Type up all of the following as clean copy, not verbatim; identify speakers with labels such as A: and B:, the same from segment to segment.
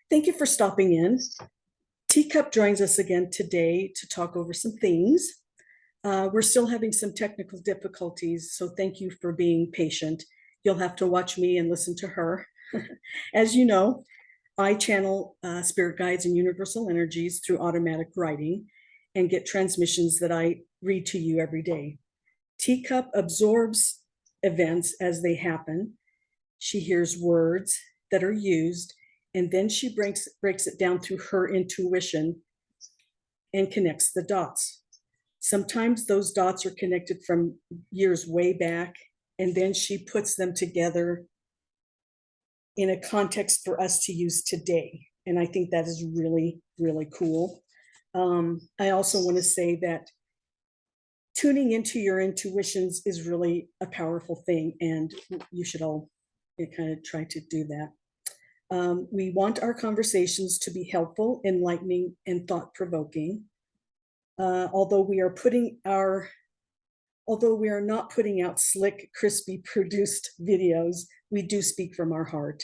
A: Thank you for stopping in. Teacup joins us again today to talk over some things. We're still having some technical difficulties, so thank you for being patient. You'll have to watch me and listen to her. As you know, I channel spirit guides and universal energies through automatic writing and get transmissions that I read to you every day. Teacup absorbs events as they happen. She hears words that are used, and then she breaks it down through her intuition and connects the dots. Sometimes those dots are connected from years way back, and then she puts them together in a context for us to use today. And I think that is really, really cool. I also want to say that tuning into your intuitions is really a powerful thing, and you should all kind of try to do that. We want our conversations to be helpful, enlightening, and thought-provoking. Although we are not putting out slick, crispy produced videos, we do speak from our heart,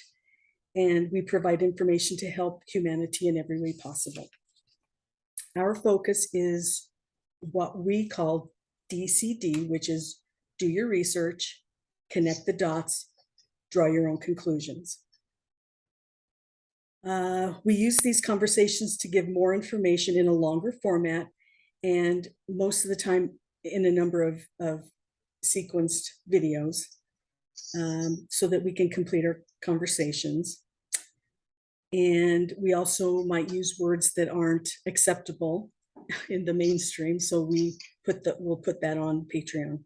A: and we provide information to help humanity in every way possible. Our focus is what we call DCD, which is do your research, connect the dots, draw your own conclusions. We use these conversations to give more information in a longer format, and most of the time in a number of sequenced videos, so that we can complete our conversations. And we also might use words that aren't acceptable in the mainstream, so we'll put that on Patreon.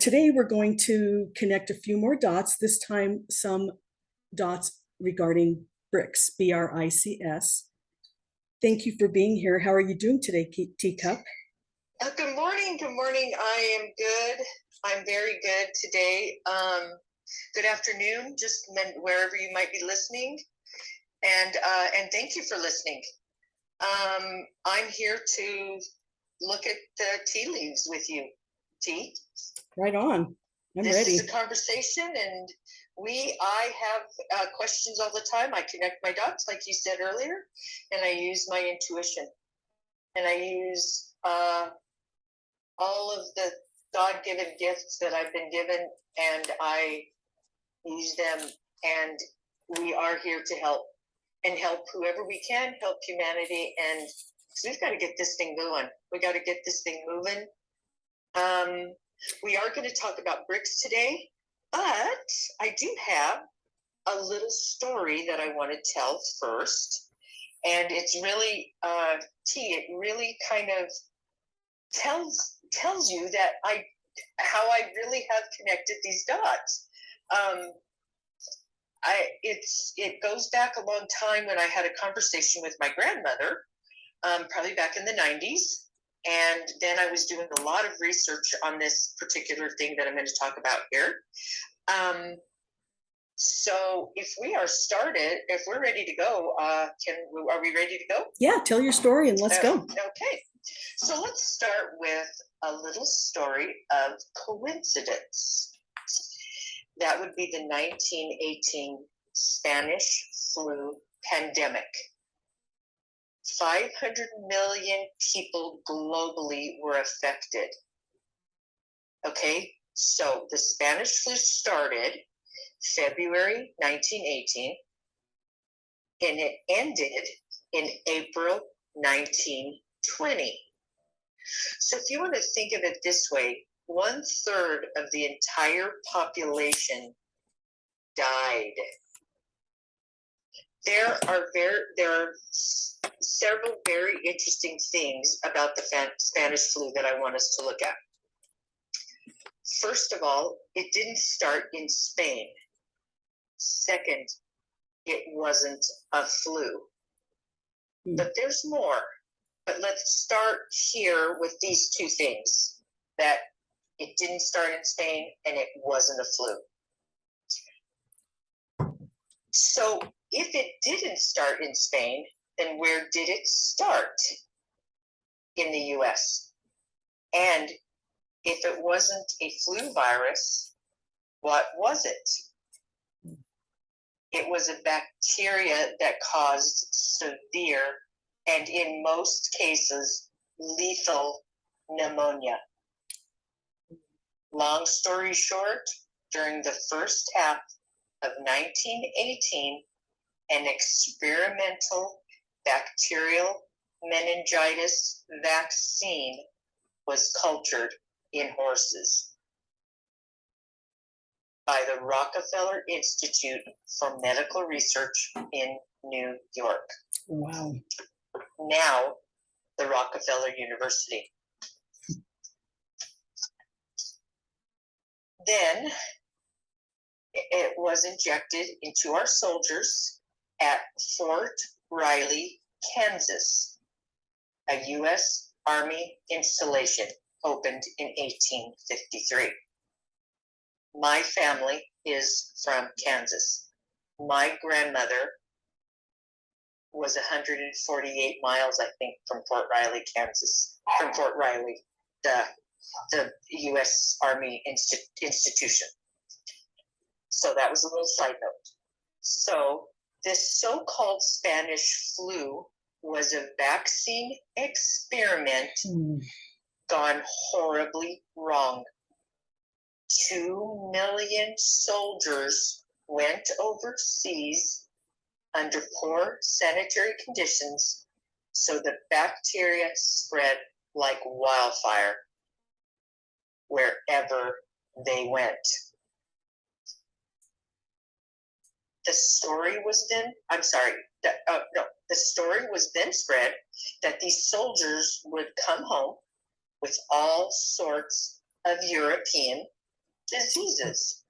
A: Today we're going to connect a few more dots, this time some dots regarding BRICS, B-R-I-C-S. Thank you for being here. How are you doing today, Teacup?
B: Good morning. Good morning. I am good. I'm very good today. Good afternoon, just wherever you might be listening, and thank you for listening. I'm here to look at the tea leaves with you, T.
A: Right on. I'm ready.
B: This is a conversation, and I have questions all the time. I connect my dots, like you said earlier, and I use my intuition, and I use all of the God-given gifts that I've been given, and I use them, and we are here to help whoever we can, help humanity, and so we've got to get this thing going. We got to get this thing moving. We are going to talk about BRICS today, but I do have a little story that I want to tell first, and it's really it really kind of tells you that how I really have connected these dots. It goes back a long time when I had a conversation with my grandmother, probably back in the 90s. And then I was doing a lot of research on this particular thing that I'm going to talk about here. So if we're ready to go, are we ready to go?
A: Yeah, tell your story and let's go.
B: Okay. So let's start with a little story of coincidence. That would be the 1918 Spanish flu pandemic. 500 million people globally were affected. Okay, so the Spanish flu started February 1918, and it ended in April 1920. So if you want to think of it this way, 1/3 of the entire population died. There are several very interesting things about the Spanish flu that I want us to look at. First of all, it didn't start in Spain. Second, it wasn't a flu. But there's more. But let's start here with these two things, that it didn't start in Spain and it wasn't a flu. So if it didn't start in Spain, then where did it start? In the US. And if it wasn't a flu virus, what was it? It was a bacteria that caused severe and, in most cases, lethal pneumonia. Long story short, during the first half of 1918, an experimental bacterial meningitis vaccine was cultured in horses by the Rockefeller Institute for Medical Research in New York.
A: Wow.
B: Now, the Rockefeller University. Then it was injected into our soldiers at Fort Riley, Kansas, a U.S. Army installation opened in 1853. My family is from Kansas. My grandmother was 148 miles, I think, from Fort Riley, Kansas, from Fort Riley, the U.S. Army institution. So that was a little side note. So this so-called Spanish flu was a vaccine experiment gone horribly wrong. 2 million soldiers went overseas under poor sanitary conditions, so the bacteria spread like wildfire wherever they went. The story was then spread that these soldiers would come home with all sorts of European diseases.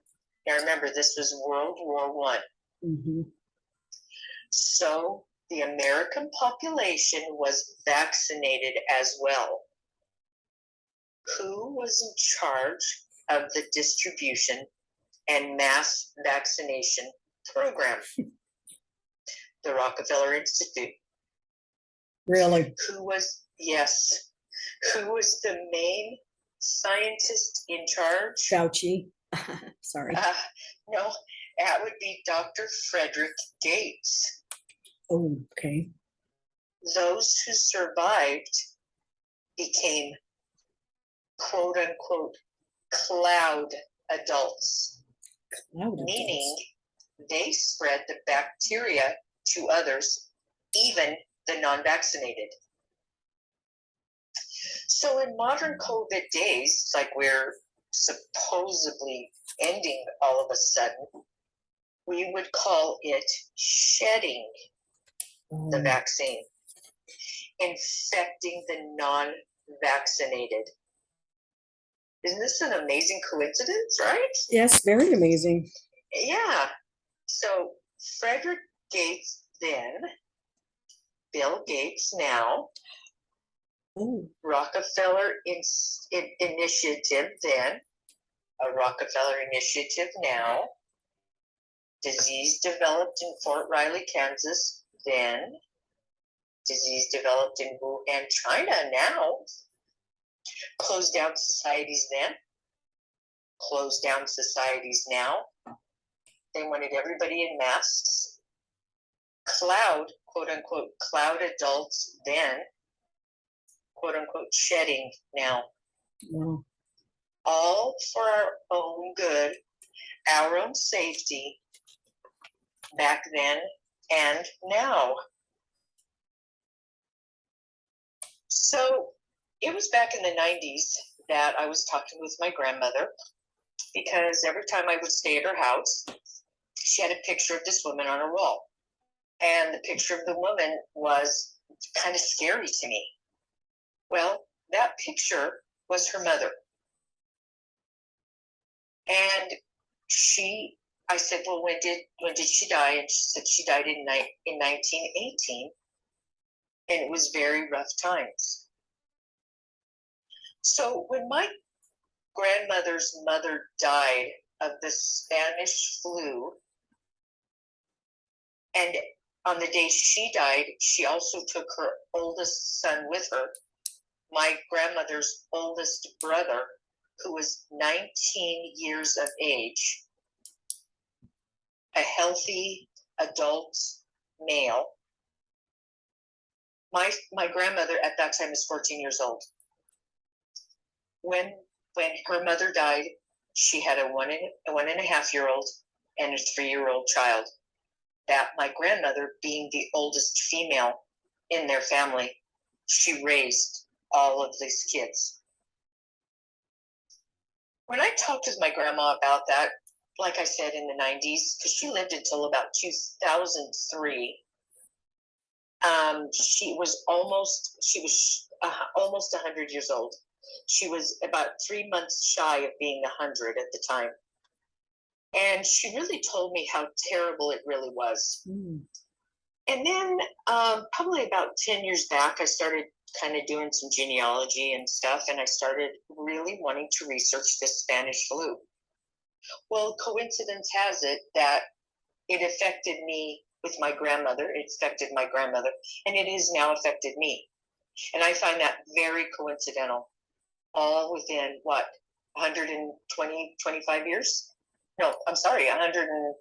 B: Now remember, this was World War I.
A: Mm-hmm.
B: So the American population was vaccinated as well. Who was in charge of the distribution and mass vaccination program? The Rockefeller Institute.
A: Really?
B: Who was the main scientist in charge?
A: Fauci. Sorry.
B: No, that would be Dr. Frederick Gates.
A: Oh, okay.
B: Those who survived became quote unquote cloud adults, meaning they spread the bacteria to others, even the non-vaccinated. So in modern COVID days, like we're supposedly ending all of a sudden, we would call it shedding the vaccine, infecting the non-vaccinated. Isn't this an amazing coincidence, right?
A: Yes, very amazing.
B: Yeah. So Frederick Gates then, Bill Gates now, Rockefeller Initiative then, a Rockefeller Initiative now, disease developed in Fort Riley, Kansas then, disease developed in Wuhan, China now, closed down societies then, closed down societies now. They wanted everybody in masks. Cloud, quote unquote, cloud adults then, quote unquote, shedding now.
A: Wow.
B: All for our own good, our own safety, back then and now. So it was back in the 90s that I was talking with my grandmother, because every time I would stay at her house, she had a picture of this woman on her wall. And the picture of the woman was kind of scary to me. Well, that picture was her mother. And I said, well, when did she die? And she said she died in 1918. And it was very rough times. So when my grandmother's mother died of the Spanish flu, and on the day she died, she also took her oldest son with her, my grandmother's oldest brother, who was 19 years of age, a healthy adult male. My grandmother at that time was 14 years old. When her mother died, she had a 1.5-year-old and a 3-year-old child. That my grandmother, being the oldest female in their family, she raised all of these kids. When I talked with my grandma about that, like I said, in the 90s, because she lived until about 2003, she was almost 100 years old. She was about 3 months shy of being 100 at the time. And she really told me how terrible it really was.
A: Mm.
B: And then probably about 10 years back, I started kind of doing some genealogy and stuff, and I started really wanting to research this Spanish flu. Well, coincidence has it that it affected me with my grandmother. It affected my grandmother, and it has now affected me. And I find that very coincidental, all within, 120, 25 years? No, I'm sorry, 100 and...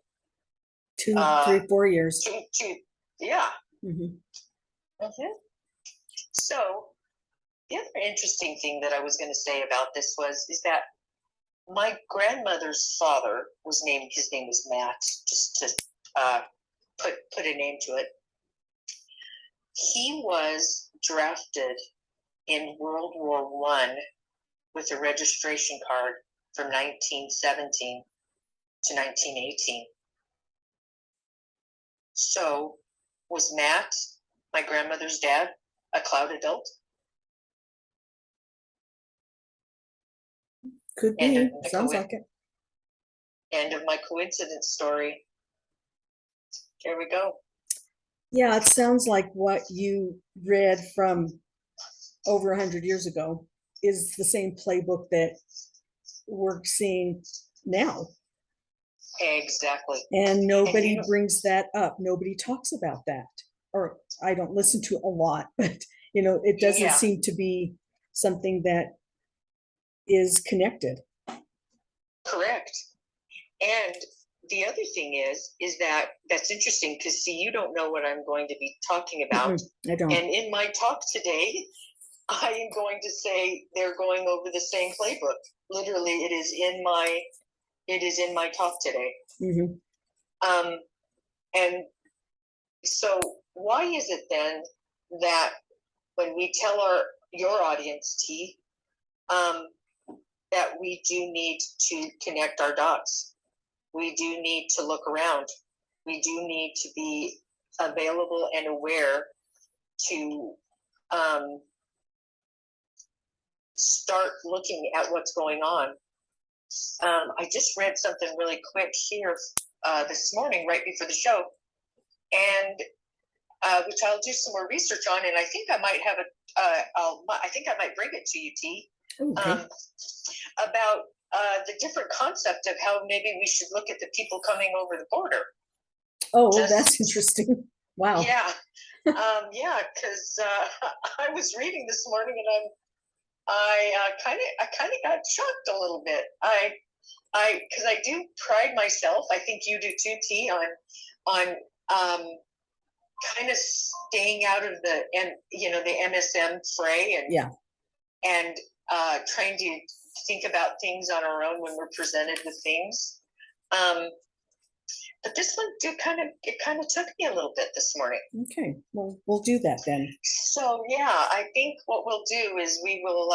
A: 2, 3, 4 years.
B: Two, yeah.
A: Mm-hmm.
B: Mm-hmm. So the other interesting thing that I was going to say about this is that my grandmother's father his name was Matt, just to put a name to it. He was drafted in World War I with a registration card from 1917 to 1918. So was Matt, my grandmother's dad, a cloud adult?
A: Could be. Sounds like it.
B: End of my coincidence story. There we go.
A: Yeah, it sounds like what you read from over 100 years ago is the same playbook that we're seeing now.
B: Exactly.
A: And nobody brings that up. Nobody talks about that. Or I don't listen to a lot, but it doesn't seem to be something that is connected.
B: Correct. And the other thing is that's interesting because, see, you don't know what I'm going to be talking about.
A: I don't.
B: And in my talk today, I am going to say they're going over the same playbook. Literally, it is in my talk today.
A: Mm-hmm.
B: And so why is it then that when we tell your audience, T, that we do need to connect our dots? We do need to look around. We do need to be available and aware to start looking at what's going on. I just read something really quick here this morning, right before the show, and which I'll do some more research on, and I think I might have I think I might bring it to you, T.
A: Okay.
B: About the different concept of how maybe we should look at the people coming over the border.
A: Oh, that's interesting. Wow.
B: Yeah. Yeah, because I was reading this morning, and I kind of got shocked a little bit. Because I do pride myself. I think you do too, T, on kind of staying out of the MSM fray, and trying to think about things on our own when we're presented with things. But this one it kind of took me a little bit this morning.
A: Okay, well, we'll do that then.
B: So yeah, I think what we'll do is we will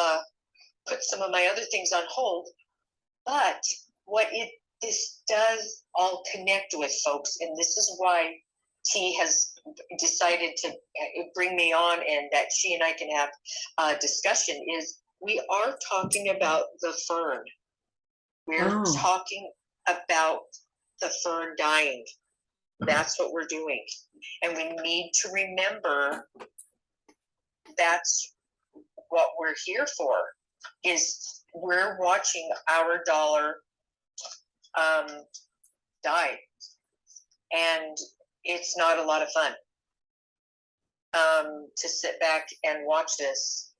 B: put some of my other things on hold. But this does all connect with, folks, and this is why T has decided to bring me on, and that she and I can have a discussion, is we are talking about the fern. We're talking about the fern dying. That's what we're doing. And we need to remember that's what we're here for, is we're watching our dollar die. And it's not a lot of fun to sit back and watch this.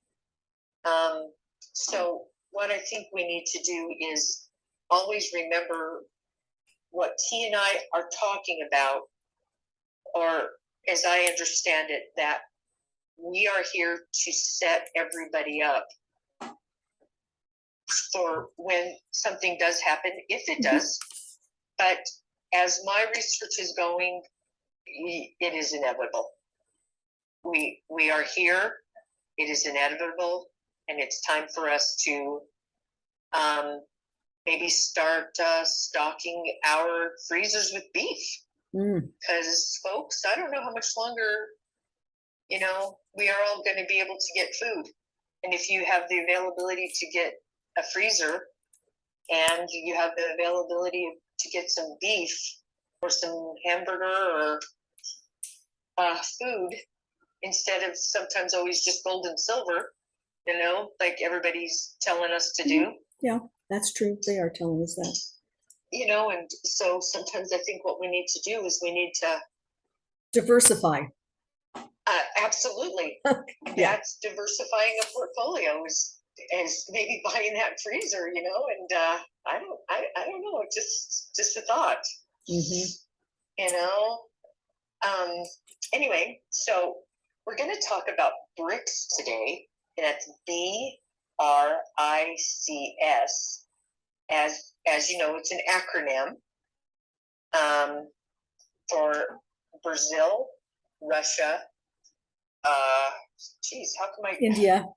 B: So what I think we need to do is always remember what T and I are talking about or as I understand it, that we are here to set everybody up for when something does happen, if it does. But as my research is going, it is inevitable. We are here. It is inevitable, and it's time for us to maybe start stocking our freezers with beef. Because folks, I don't know how much longer, we are all going to be able to get food. And if you have the availability to get a freezer and you have the availability to get some beef or some hamburger or food, instead of sometimes always just gold and silver, like everybody's telling us to do.
A: Yeah, that's true. They are telling us that.
B: And so sometimes I think what we need to do is we need to
A: diversify.
B: Absolutely.
A: Yeah.
B: That's diversifying a portfolio is maybe buying that freezer, and I don't know, just a thought. Anyway, so we're going to talk about BRICS today, and that's BRICS. As you know, it's an acronym for Brazil, Russia, how come
A: India.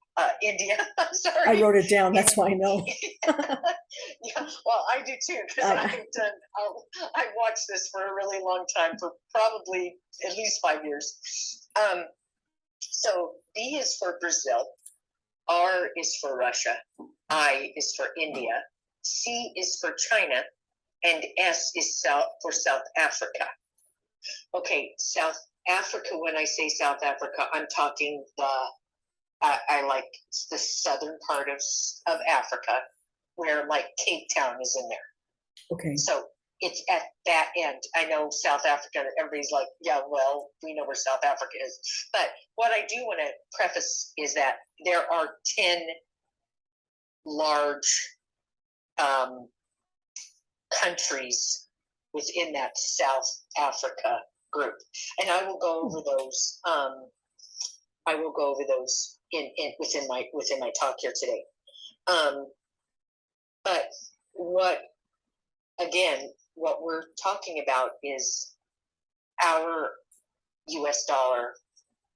B: India. I'm sorry.
A: I wrote it down. That's why I know.
B: Yeah, well, I do too, because I've watched this for a really long time, for probably at least 5 years. So B is for Brazil, R is for Russia, I is for India, C is for China, and S is for South Africa. Okay, South Africa, when I say South Africa, I'm talking I like the southern part of Africa, where like Cape Town is in there.
A: Okay.
B: So it's at that end. I know South Africa, everybody's like, yeah, well, we know where South Africa is. But what I do want to preface is that there are 10 large countries within that South Africa group. And I will go over those. Within my talk here today. But what we're talking about is our US dollar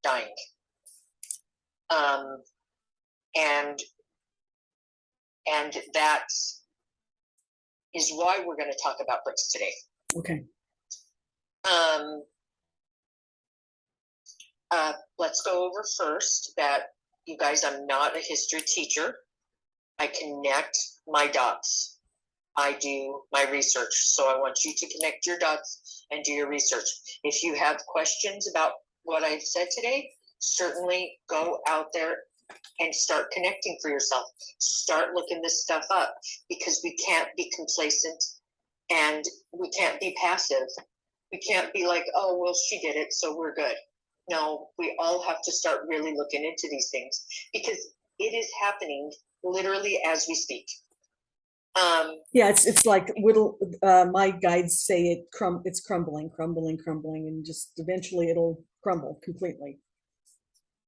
B: dying. And that is why we're going to talk about BRICS today.
A: Okay.
B: Let's go over first that, you guys, I'm not a history teacher. I connect my dots. I do my research. So I want you to connect your dots and do your research. If you have questions about what I've said today, certainly go out there and start connecting for yourself. Start looking this stuff up, because we can't be complacent and we can't be passive. We can't be like, oh, well, she did it, so we're good. No, we all have to start really looking into these things, because it is happening literally as we speak.
A: Yeah, it's like my guides say it's crumbling, and just eventually it'll crumble completely.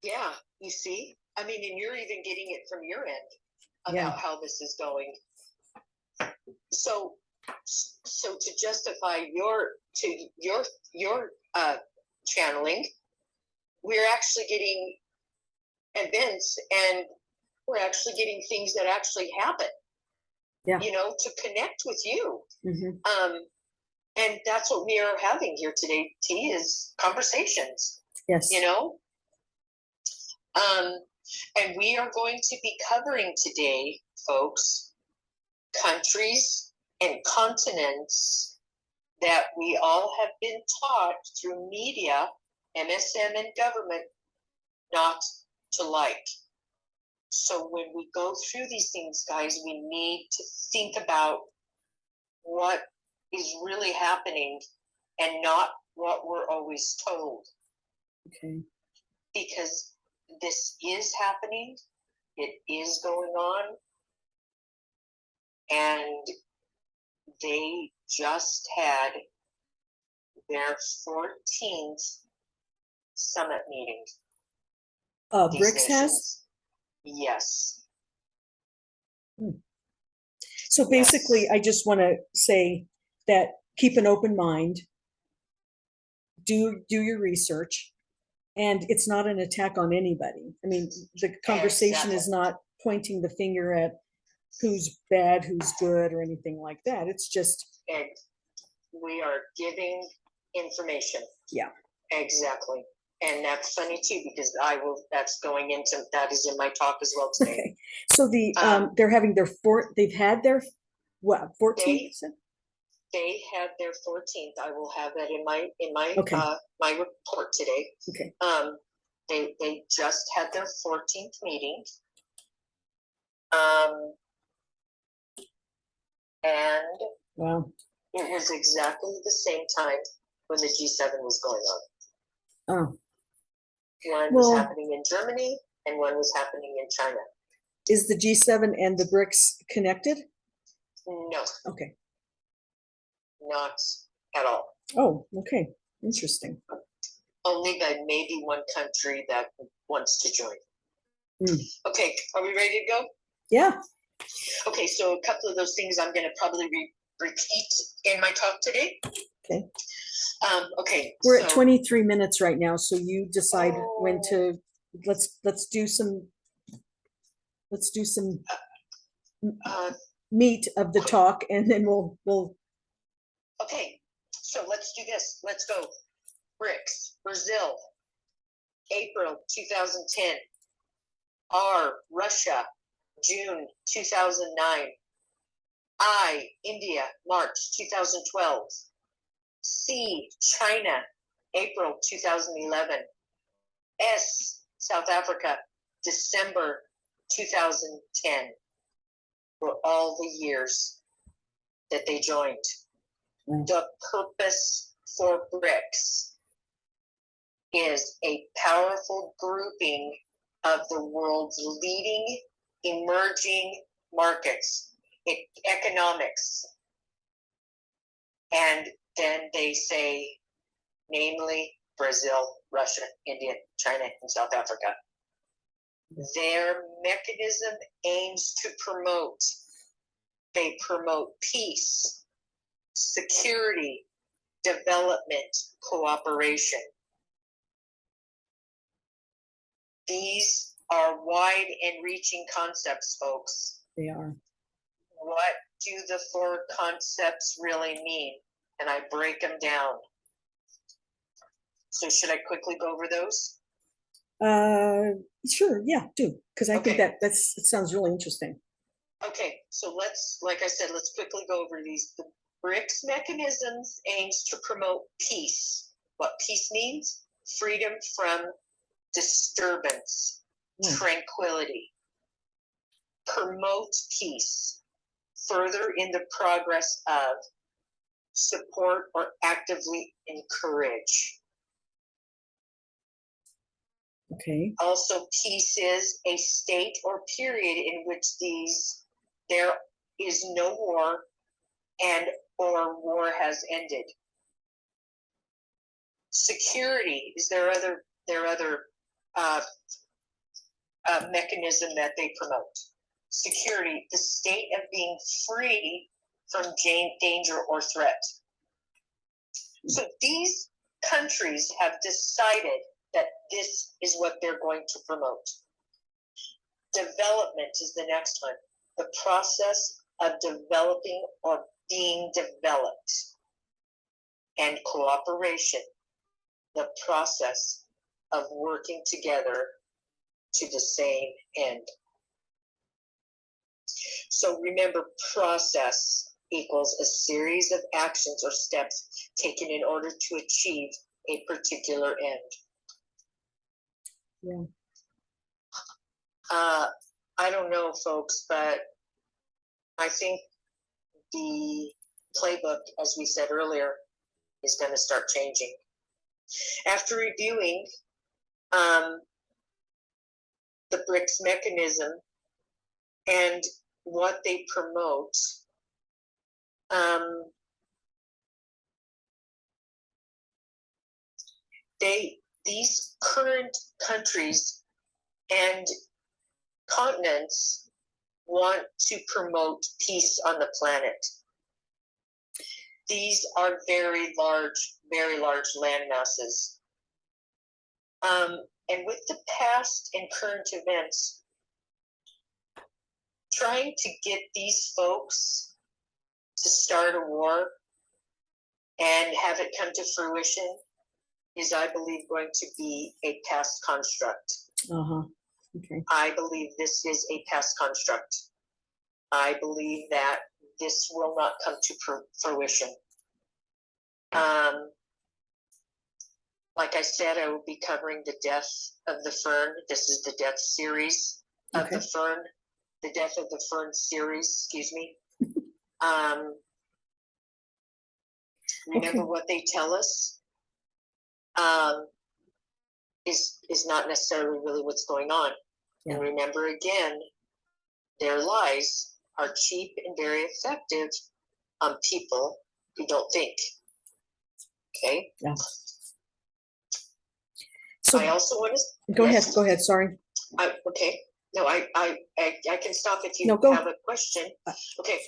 B: Yeah, you see? I mean, and you're even getting it from your end about how this is going. So to justify your channeling, we're actually getting events, and we're actually getting things that actually happen. To connect with you. And that's what we are having here today, T, is conversations.
A: Yes.
B: And we are going to be covering today, folks, countries and continents that we all have been taught through media, MSM, and government not to like. So when we go through these things, guys, we need to think about what is really happening and not what we're always told.
A: Okay.
B: Because this is happening, it is going on, and they just had their 14th summit meeting. These
A: BRICS has?
B: nations. Yes.
A: So basically,
B: Yes.
A: I just want to say that keep an open mind, do your research, and it's not an attack on anybody. I mean, the conversation is
B: Exactly.
A: not pointing the finger at who's bad, who's good, or anything like that. It's just,
B: And we are giving information.
A: yeah.
B: Exactly. And that's funny too, because that is in my talk as well today.
A: Okay. So they're having they've had their, what, 14th?
B: They had their 14th. I will have that in my
A: Okay.
B: my report today.
A: Okay.
B: They just had their 14th meeting. And
A: Wow.
B: it was exactly the same time when the G7 was going on.
A: Oh.
B: One was happening in Germany and one was happening in China.
A: Is the G7 and the BRICS connected?
B: No.
A: Okay.
B: Not at all.
A: Oh, okay. Interesting.
B: Only by maybe one country that wants to join.
A: Mm.
B: Okay, are we ready to go?
A: Yeah.
B: Okay, so a couple of those things I'm going to probably repeat in my talk today.
A: Okay.
B: Okay.
A: We're at 23 minutes right now, so you decide when to. Let's do some meat of the talk, and then we'll.
B: Okay, so let's do this. Let's go. BRICS, Brazil, April 2010. R, Russia, June 2009. I, India, March 2012. C, China, April 2011. S, South Africa, December 2010. For all the years that they joined. The purpose for BRICS is a powerful grouping of the world's leading emerging markets, economics. And then they say, namely, Brazil, Russia, India, China, and South Africa. Their mechanism aims to promote peace, security, development, cooperation. These are wide and reaching concepts, folks.
A: They are.
B: What do the four concepts really mean? And I break them down. So should I quickly go over those?
A: Sure, yeah, do, because I think it sounds really interesting.
B: Okay, so like I said, let's quickly go over these. The BRICS mechanisms aims to promote peace. What peace means? Freedom from disturbance, tranquility. Promote peace. Further in the progress of, support or actively encourage.
A: Okay.
B: Also, peace is a state or period in which there is no war and or war has ended. Security is their other mechanism that they promote. Security, the state of being free from danger or threat. So these countries have decided that this is what they're going to promote. Development is the next one. The process of developing or being developed. And cooperation, the process of working together to the same end. So remember, process equals a series of actions or steps taken in order to achieve a particular end.
A: Yeah.
B: I don't know, folks, but I think the playbook, as we said earlier, is going to start changing. After reviewing the BRICS mechanism and what they promote, these current countries and continents want to promote peace on the planet. These are very large land masses. And with the past and current events, trying to get these folks to start a war and have it come to fruition is, I believe, going to be a past construct.
A: Okay.
B: I believe this is a past construct. I believe that this will not come to fruition. Like I said, I will be covering the death of the fern. This is the death series of the fern, the death of the fern series, excuse me. Remember what they tell us is not necessarily really what's going on.
A: Yeah.
B: And remember again, their lies are cheap and very effective on people who don't think. Okay?
A: Yeah. So
B: I also want to
A: go ahead. Sorry.
B: Okay. No, I can stop if you have a question. Okay.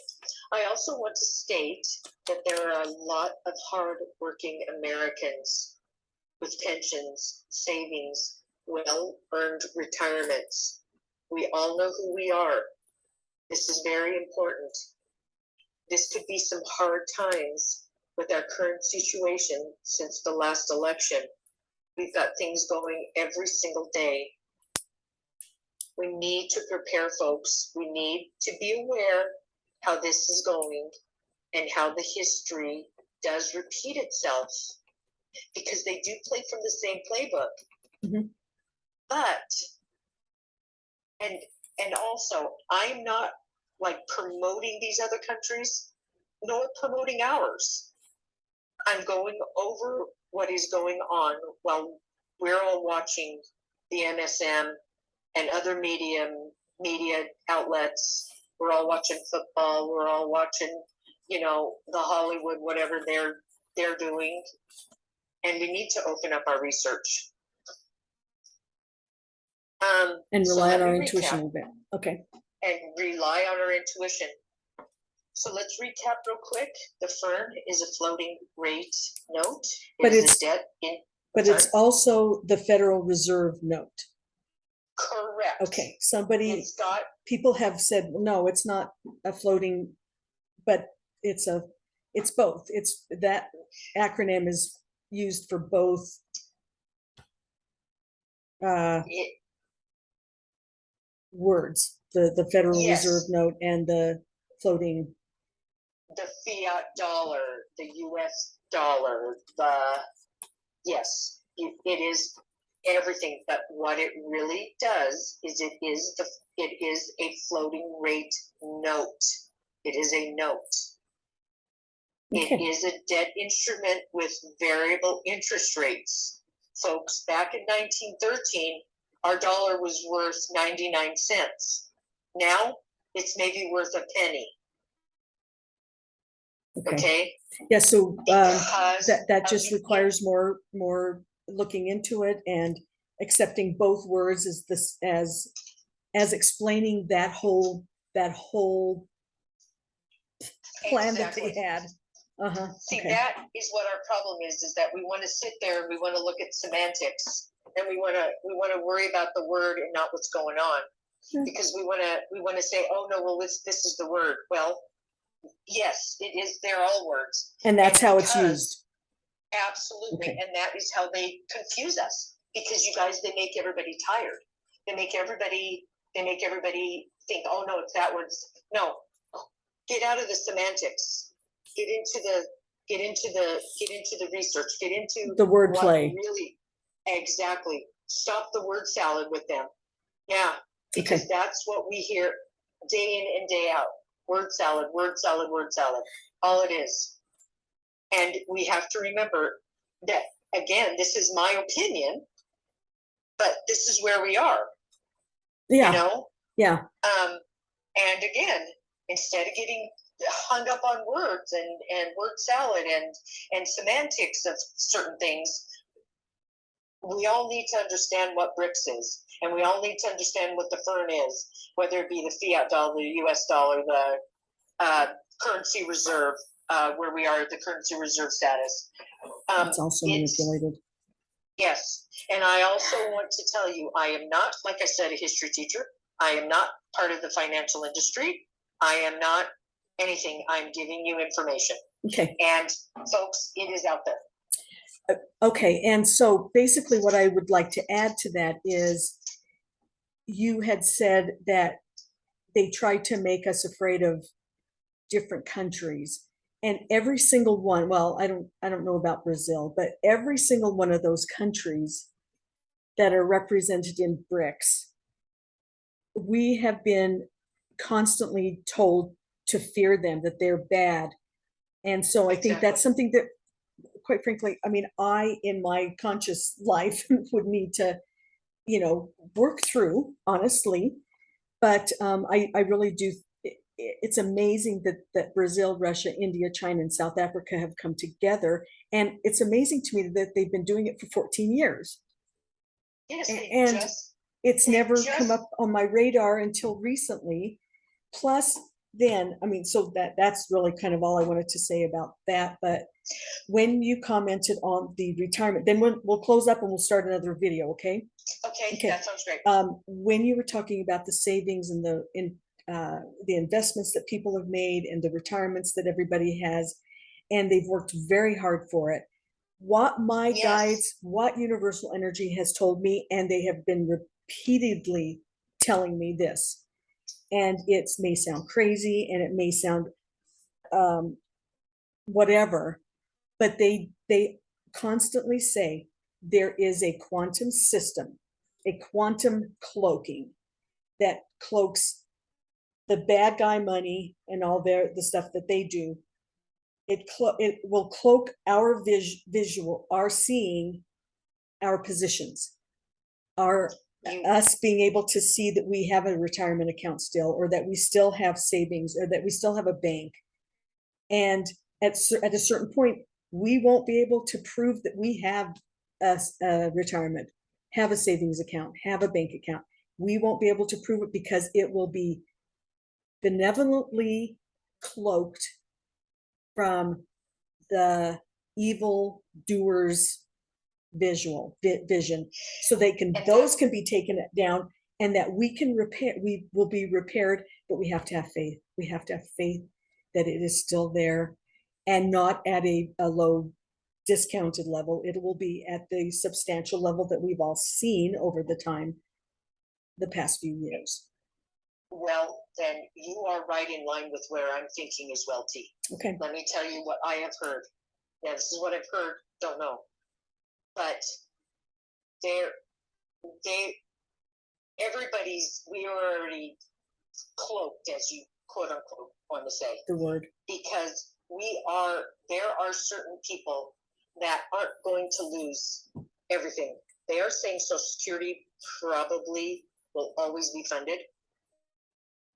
B: I also want to state that there are a lot of hard-working Americans with pensions, savings, well-earned retirements. We all know who we are. This is very important. This could be some hard times with our current situation since the last election. We've got things going every single day. We need to prepare, folks. We need to be aware how this is going and how the history does repeat itself, because they do play from the same playbook.
A: Mm-hmm.
B: But, and also, I'm not like promoting these other countries, nor promoting ours. I'm going over what is going on while we're all watching the MSM and other media outlets. We're all watching football. We're all watching, the Hollywood, whatever they're doing. And we need to open up our research.
A: And rely on our intuition a bit. Okay.
B: And rely on our intuition. So let's recap real quick. The fern is a floating rate note.
A: It's also the Federal Reserve note.
B: Correct.
A: Okay. People have said, no, it's not a floating, but it's both. It's that acronym is used for both words, the Federal Reserve note and the floating.
B: The fiat dollar, the US dollar, it is everything. But what it really does is it is a floating rate note. It is a note. Okay. It is a debt instrument with variable interest rates. Folks, back in 1913, our dollar was worth 99 cents. Now it's maybe worth a penny. Okay. Yeah. So that just requires more looking into it and accepting both words as explaining that whole plan that they had. See, that is what our problem is that we want to sit there and we want to look at semantics and we want to worry about the word and not what's going on, because we want to say, oh no, well this is the word. Well, yes, it is. They're all words,
A: and that's how it's used.
B: Absolutely, okay. And that is how they confuse us, because you guys, they make everybody tired. They make everybody think, oh no, it's that word. No, get out of the semantics. Get into the research. Get into
A: the wordplay.
B: Really, exactly. Stop the word salad with them. Yeah, because that's what we hear day in and day out. Word salad, word salad, word salad. All it is. And we have to remember that, again, this is my opinion, but this is where we are.
A: Yeah. Yeah.
B: And again, instead of getting hung up on words and word salad and semantics of certain things, we all need to understand what BRICS is, and we all need to understand what the FERN is, whether it be the fiat dollar, the US dollar, the currency reserve, where we are at the currency reserve status.
A: It's also manipulated.
B: Yes, and I also want to tell you, I am not, like I said, a history teacher. I am not part of the financial industry. I am not anything. I'm giving you information.
A: Okay.
B: And folks, it is out there.
A: Okay, and so basically what I would like to add to that is you had said that they tried to make us afraid of different countries, and every single one, well, I don't know about Brazil, but every single one of those countries that are represented in BRICS, we have been constantly told to fear them, that they're bad. And so I think that's something that, quite frankly, I mean, I, in my conscious life, would need to, work through, honestly. But I really do. It's amazing that Brazil, Russia, India, China, and South Africa have come together. And it's amazing to me that they've been doing it for 14 years.
B: Yes,
A: and it's never come up on my radar until recently. Plus, then, I mean, so that's really kind of all I wanted to say about that. But when you commented on the retirement, then we'll close up and we'll start another video, okay?
B: Okay, that sounds great.
A: When you were talking about the savings and the investments that people have made and the retirements that everybody has, and they've worked very hard for it. What my guides, what Universal Energy has told me, and they have been repeatedly telling me this, and it may sound crazy and it may sound whatever, but they constantly say there is a quantum system, a quantum cloaking that cloaks the bad guy money and all the stuff that they do. It will cloak our visual, our seeing, our positions, us being able to see that we have a retirement account still, or that we still have savings, or that we still have a bank. And at a certain point, we won't be able to prove that we have a retirement, have a savings account, have a bank account. We won't be able to prove it because it will be benevolently cloaked from the evil doers vision, so those can be taken down, and that we will be repaired. But we have to have faith. We have to have faith that it is still there, and not at a low discounted level. It will be at the substantial level that we've all seen over the past few years.
B: Well, then you are right in line with where I'm thinking as well, T.
A: Okay.
B: Let me tell you what I have heard. Now, this is what I've heard. Don't know, but we are already cloaked, as you quote unquote want to say
A: the word,
B: because there are certain people that aren't going to lose everything. They are saying Social Security probably will always be funded.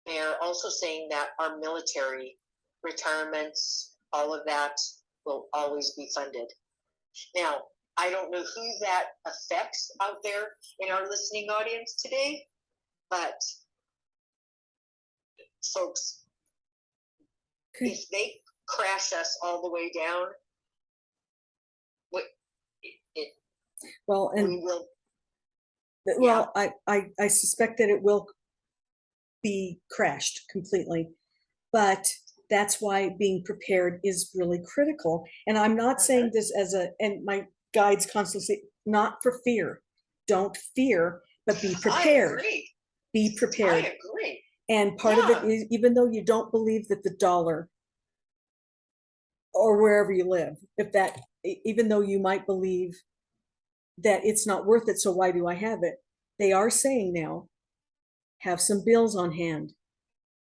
B: They are also saying that our military retirements, all of that, will always be funded. Now, I don't know who that affects out there in our listening audience today, but folks, if they crash us all the way down, we will.
A: Well, yeah. I suspect that it will be crashed completely, but that's why being prepared is really critical. And I'm not saying this and my guides constantly say, not for fear. Don't fear, but be prepared.
B: I agree.
A: Be prepared.
B: I agree.
A: And part of it is, even though you don't believe that the dollar, or wherever you live, even though you might believe that it's not worth it, so why do I have it? They are saying now, have some bills on hand,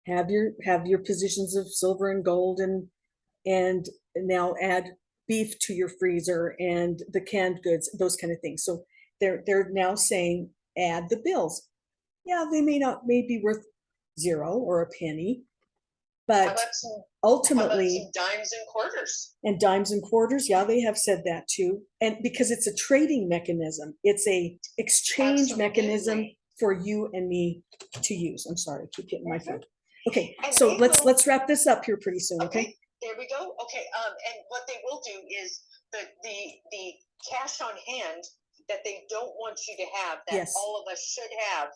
A: have your positions of silver and gold, and now add beef to your freezer and the canned goods, those kind of things. So they're now saying add the bills. Yeah, they may be worth 0 or a penny, But ultimately,
B: how about some dimes and quarters?
A: And dimes and quarters, yeah, they have said that too. And because it's a trading mechanism, it's a exchange mechanism for you and me to use. I'm sorry, I keep hitting my phone. Okay,
B: And
A: so let's wrap this up here pretty soon. Okay.
B: There we go. Okay. And what they will do is the cash on hand that they don't want you to have, that
A: Yes.
B: all of us should have,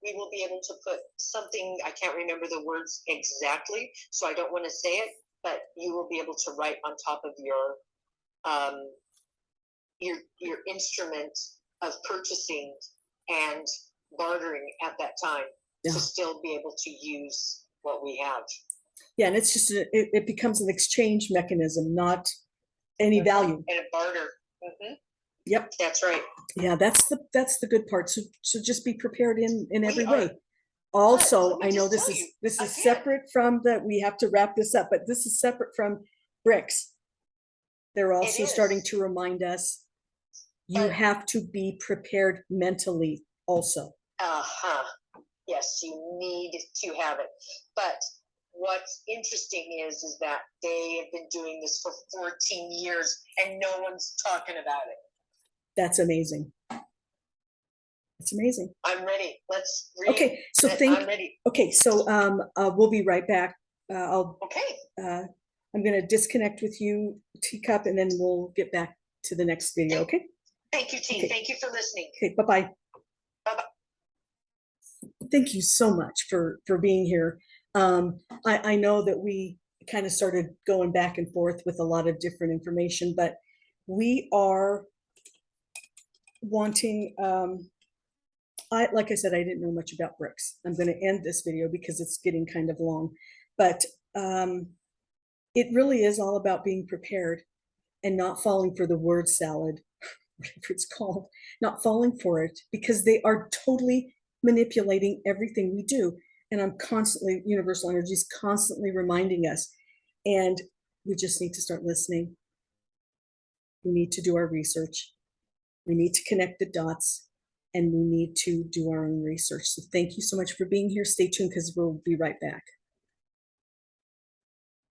B: we will be able to put something, I can't remember the words exactly, so I don't want to say it, but you will be able to write on top of your instrument of purchasing and bartering at that time, to still be able to use what we have.
A: Yeah, and it's just it becomes an exchange mechanism, not any value.
B: And a barter.
A: Yep,
B: that's right.
A: Yeah, that's the good part. So just be prepared in every way. Also, I know this is separate from we have to wrap this up, but this is separate from BRICS. They're also starting to remind us you have to be prepared mentally also.
B: Yes, you need to have it. But what's interesting is that they have been doing this for 14 years and no one's talking about it.
A: That's amazing. It's amazing.
B: I'm ready. Let's read.
A: Okay, so
B: I'm ready.
A: Okay, so we'll be right back.
B: Okay.
A: I'm going to disconnect with you, Teacup, and then we'll get back to the next video. Okay.
B: Thank you, T. Okay. Thank you for listening.
A: Okay. Bye-bye.
B: Bye-bye.
A: Thank you so much for being here. I know that we kind of started going back and forth with a lot of different information, but we are wanting. Like I said, I didn't know much about BRICS. I'm going to end this video because it's getting kind of long, but it really is all about being prepared and not falling for the word salad, whatever it's called, not falling for it, because they are totally manipulating everything we do. And Universal Energy is constantly reminding us, and we just need to start listening. We need to do our research. We need to connect the dots, and we need to do our own research. So thank you so much for being here. Stay tuned because we'll be right back.